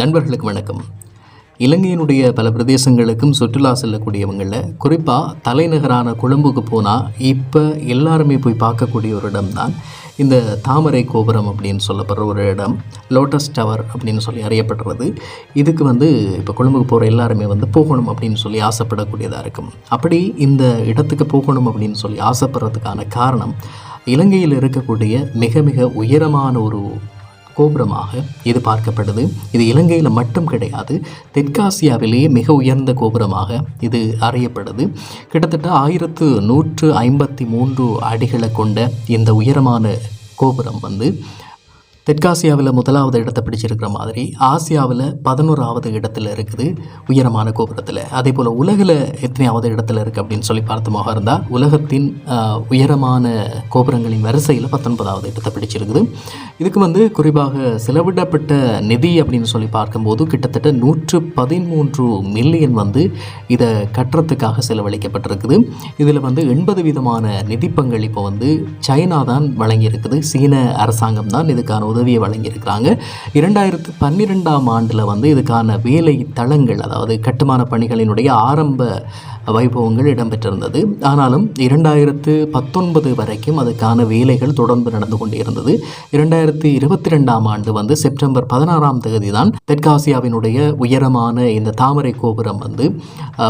நண்பர்களுக்கு வணக்கம். இலங்கையினுடைய பல பிரதேசங்களுக்கும் சுற்றுலா செல்லக்கூடியவங்களில் குறிப்பாக தலைநகரான கொழும்புக்கு போனால் இப்போ எல்லாருமே போய் பார்க்கக்கூடிய ஒரு இடம்தான் இந்த தாமரை கோபுரம் அப்படின்னு சொல்லப்படுற ஒரு இடம். லோட்டஸ் டவர் அப்படின்னு சொல்லி அறியப்படுறது. இதுக்கு இப்போ கொழும்புக்கு போகிற எல்லாருமே போகணும் அப்படின்னு சொல்லி ஆசைப்படக்கூடியதாக இருக்கும். அப்படி இந்த இடத்துக்கு போகணும் அப்படின்னு சொல்லி ஆசைப்படுறதுக்கான காரணம், இலங்கையில் இருக்கக்கூடிய மிக மிக உயரமான ஒரு கோபுரமாக இது பார்க்கப்படுது. இது இலங்கையில் மட்டும் கிடையாது, தெற்காசியாவிலேயே மிக உயர்ந்த கோபுரமாக இது அறியப்படுது. கிட்டத்தட்ட 1153 அடிகளை கொண்ட இந்த உயரமான கோபுரம் தெற்காசியாவில் முதலாவது இடத்தை பிடிச்சிருக்கிற மாதிரி ஆசியாவில் 11ஆவது இடத்துல இருக்குது உயரமான கோபுரத்தில். அதே போல் உலகில் எத்தனையாவது இடத்துல இருக்குது அப்படின்னு சொல்லி பார்த்தமாக இருந்தால் உலகத்தின் உயரமான கோபுரங்களின் வரிசையில் 19ஆவது இடத்தை பிடிச்சிருக்குது. இதுக்கு குறிப்பாக செலவிடப்பட்ட நிதி அப்படின்னு சொல்லி பார்க்கும்போது கிட்டத்தட்ட 113 மில்லியன் இதை கட்டுறதுக்காக செலவழிக்கப்பட்டிருக்குது. இதில் 80 விதமான நிதி பங்களிப்பு சைனா தான் வழங்கியிருக்குது. சீன அரசாங்கம் தான் இதுக்கான உதவியை வழங்கியிருக்கிறாங்க. 2012ஆம் ஆண்டில் இதுக்கான வேலை தளங்கள், அதாவது கட்டுமான பணிகளினுடைய ஆரம்ப வைபவங்கள் இடம்பெற்றிருந்தது. ஆனாலும் 2019 வரைக்கும் அதுக்கான வேலைகள் தொடர்ந்து நடந்து கொண்டே இருந்தது. 2022ஆம் ஆண்டு செப்டம்பர் 16ஆம் தேதி தான் தெற்காசியாவினுடைய உயரமான இந்த தாமரை கோபுரம்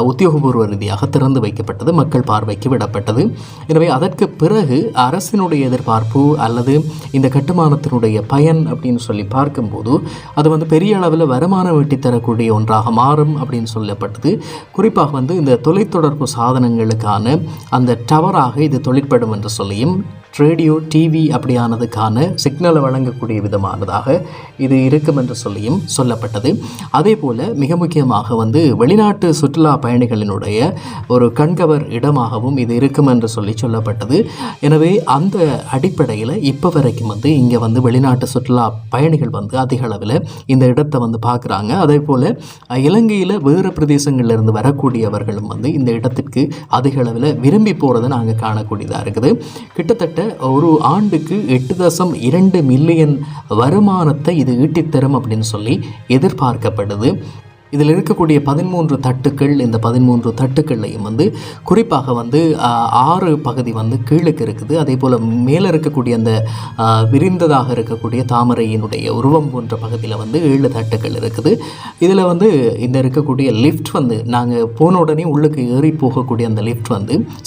உத்தியோகபூர்வ ரீதியாக திறந்து வைக்கப்பட்டது, மக்கள் பார்வைக்கு விடப்பட்டது. எனவே அதற்கு பிறகு அரசினுடைய எதிர்பார்ப்பு அல்லது இந்த கட்டுமானத்தினுடைய பயன் அப்படின்னு சொல்லி பார்க்கும்போது அது பெரிய அளவில் வருமானம் ஈட்டி தரக்கூடிய ஒன்றாக மாறும் அப்படின்னு சொல்லப்பட்டது. குறிப்பாக இந்த தொலைத்தொடர்பு சாதனங்களுக்கான அந்த டவராக இது தொழிற்படும் என்று சொல்லியும், ரேடியோ டிவி அப்படியானதுக்கான சிக்னலை வழங்கக்கூடிய விதமானதாக இது இருக்கும் என்று சொல்லியும் சொல்லப்பட்டது. அதே போல் மிக முக்கியமாக வெளிநாட்டு சுற்றுலா பயணிகளினுடைய ஒரு கண்கவர் இடமாகவும் இது இருக்கும் என்று சொல்லப்பட்டது. எனவே அந்த அடிப்படையில் இப்போ வரைக்கும் இங்கே வெளிநாட்டு சுற்றுலா பயணிகள் அதிக அளவில் இந்த இடத்தை பார்க்குறாங்க. அதே போல் இலங்கையில் வேறு பிரதேசங்களிலிருந்து வரக்கூடியவர்களும் இந்த இடத்திற்கு அதிக அளவில் விரும்பி போகிறத நாங்கள் காணக்கூடியதாக இருக்குது. கிட்டத்தட்ட ஒரு ஆண்டுக்கு 8.2 மில்லியன் வருமானத்தை இது ஈட்டித்தரும் அப்படின்னு சொல்லி எதிர்பார்க்கப்படுது. இதில் இருக்கக்கூடிய 13 தட்டுக்கள், இந்த 13 தட்டுக்கள்லையும் குறிப்பாக 6 பகுதி கீழுக்கு இருக்குது. அதே போல் மேலே இருக்கக்கூடிய அந்த விரிந்ததாக இருக்கக்கூடிய தாமரையினுடைய உருவம் போன்ற பகுதியில் 7 தட்டுக்கள் இருக்குது. இதில் இந்த இருக்கக்கூடிய லிஃப்ட் நாங்கள் போன உடனே உள்ளுக்கு ஏறி போகக்கூடிய அந்த லிஃப்ட்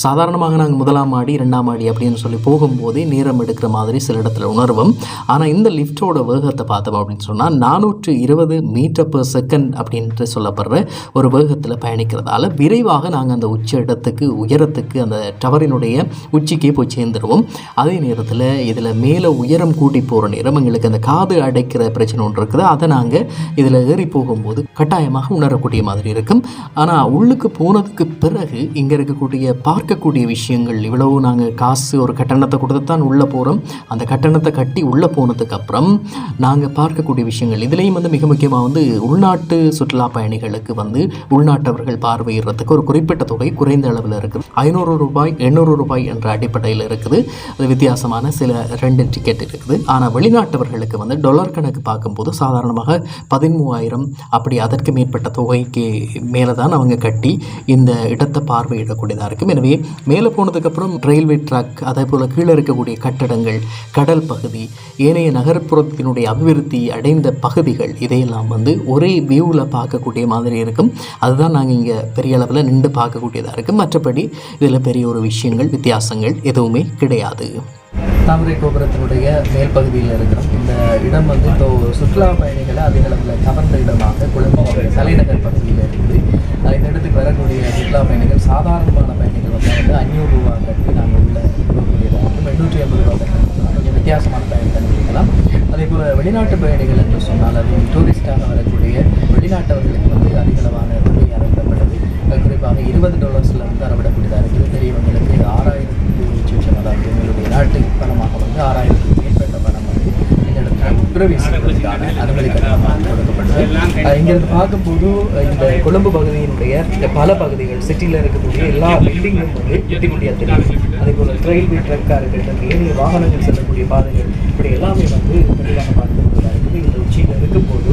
சாதாரணமாக நாங்கள் 1ஆம் மாடி 2ஆம் மாடி அப்படின்னு சொல்லி போகும்போதே நேரம் எடுக்கிற மாதிரி சில இடத்துல உணர்வோம். ஆனால் இந்த லிஃப்டோட வேகத்தை பார்த்தோம் அப்படின்னு சொன்னால் 420 மீட்டர் per செகண்ட் அப்படின்னு சொல்லப்படுற ஒரு வேகத்தில் பயணிக்கிறதால விரைவாக நாங்கள் அந்த உயரத்துக்கு அந்த டவரினுடைய உச்சிக்கே போய் சேர்ந்துடுவோம். அதே நேரத்தில் இதில் மேலே உயரம் கூட்டி போகிற நேரம் எங்களுக்கு அந்த காது அடைக்கிற பிரச்சனை ஒன்று இருக்குது. அதை நாங்கள் இதில் ஏறி போகும்போது கட்டாயமாக உணரக்கூடிய மாதிரி இருக்கும். ஆனால் உள்ளுக்கு போனதுக்கு பிறகு இங்கே இருக்கக்கூடிய பார்க்கக்கூடிய விஷயங்கள், இவ்வளவு நாங்கள் காசு ஒரு கட்டணத்தை கொடுத்து தான் உள்ளே போகிறோம். அந்த கட்டணத்தை கட்டி உள்ளே போனதுக்கு அப்புறம் நாங்கள் பார்க்கக்கூடிய விஷயங்கள் இதுலேயும் மிக முக்கியமாக உள்நாட்டு சுற்றுலா பயணிகளுக்கு உள்நாட்டவர்கள் பார்வையிடுறதுக்கு ஒரு குறிப்பிட்ட தொகை குறைந்த அளவில் இருக்குது. 500 ரூபாய் 800 ரூபாய் என்ற அடிப்படையில் இருக்குது. அது வித்தியாசமான சில 2 டிக்கெட் இருக்குது. ஆனால் வெளிநாட்டவர்களுக்கு டாலர் கணக்கு பார்க்கும்போது சாதாரணமாக 13,000 அப்படி அதற்கு மேற்பட்ட தொகைக்கு மேலே தான் அவங்க கட்டி இந்த இடத்தை பார்வையிடக்கூடியதாக இருக்கும். எனவே மேலே போனதுக்கப்புறம் ரயில்வே ட்ராக், அதே போல் கீழே இருக்கக்கூடிய கட்டடங்கள், கடல் பகுதி, ஏனைய நகர்ப்புறத்தினுடைய அபிவிருத்தி அடைந்த பகுதிகள், இதையெல்லாம் ஒரே வியூவில் பார்க்கக்கூடிய மாதிரி இருக்கும். அதுதான் நாங்கள் இங்கே பெரிய அளவில் நின்று பார்க்கக்கூடியதாக இருக்கும். மற்றபடி இதில் பெரிய ஒரு விஷயங்கள், வித்தியாசங்கள் எதுவுமே கிடையாது. தாமரை கோபுரத்தினுடைய மேல் பகுதியில் இருக்கிறோம். இந்த இடம் இப்போ சுற்றுலா பயணிகளை அதிக அளவில் கவர்ந்த இடமாக கொழும்பு தலைநகர் பகுதியில் இருக்குது. இந்த இடத்துக்கு வரக்கூடிய சுற்றுலா பயணிகள், சாதாரணமான பயணிகள் 500 ரூபா கட்டி நாங்கள் உள்ள போகக்கூடியதாக இருக்கும். 850 ரூபா கட்டி கொஞ்சம் வித்தியாசமான பயணிகள் இருக்கலாம். அதே போல் வெளிநாட்டு பயணிகள் என்று சொன்னால் அது டூரிஸ்டாக வரக்கூடிய வெளிநாட்டவர்களுக்கு அதிக அளவான தொகை அறவிடப்படுது. குறிப்பாக $20 அறவிடக்கூடியதாக இருக்குது. பெரியவங்களுக்கு 6,000 லட்சம், அதாவது எங்களுடைய நாட்டு பணமாக 6,000 மேற்பட்ட பணம் இந்த இடத்துல உத்தரவிசைக்கான அனுமதி கட்டணமாக கொடுக்கப்பட்டது. இங்கிருந்து பார்க்கும்போது இந்த கொழும்பு பகுதியினுடைய பல பகுதிகள், சிட்டியில் இருக்கக்கூடிய எல்லா பில்டிங்கும் குட்டி குட்டியாக தெரியும். அதே போல் ரயில்வே ட்ரக்காக இருக்கட்டும், ஏனைய வாகனங்கள் செல்லக்கூடிய பாதைகள், இப்படி எல்லாமே தெளிவாக பார்க்கக்கூடியதாக இருக்குது. இந்த உச்சியில் இருக்கும்போது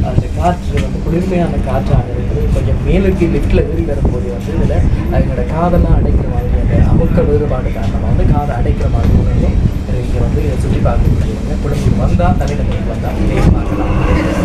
அந்த காற்று வந்து குளிர்மையான காற்றாக இருக்குது. கொஞ்சம் மேலுக்கு லிஃப்ட்டில் ஏறி வரும்போது வந்து இதில் எங்களோட காதெல்லாம் அடைக்கிற மாதிரி அந்த அமுக்க வேறுபாடு காரணமாக வந்து காதை அடைக்கிற மாதிரி உணர்வும் இங்கே வந்து சுற்றி பார்க்கக்கூடியவங்க குடும்பம் வந்தால் தலைநகருக்கு வந்தால் இதையும் பார்க்கலாம்.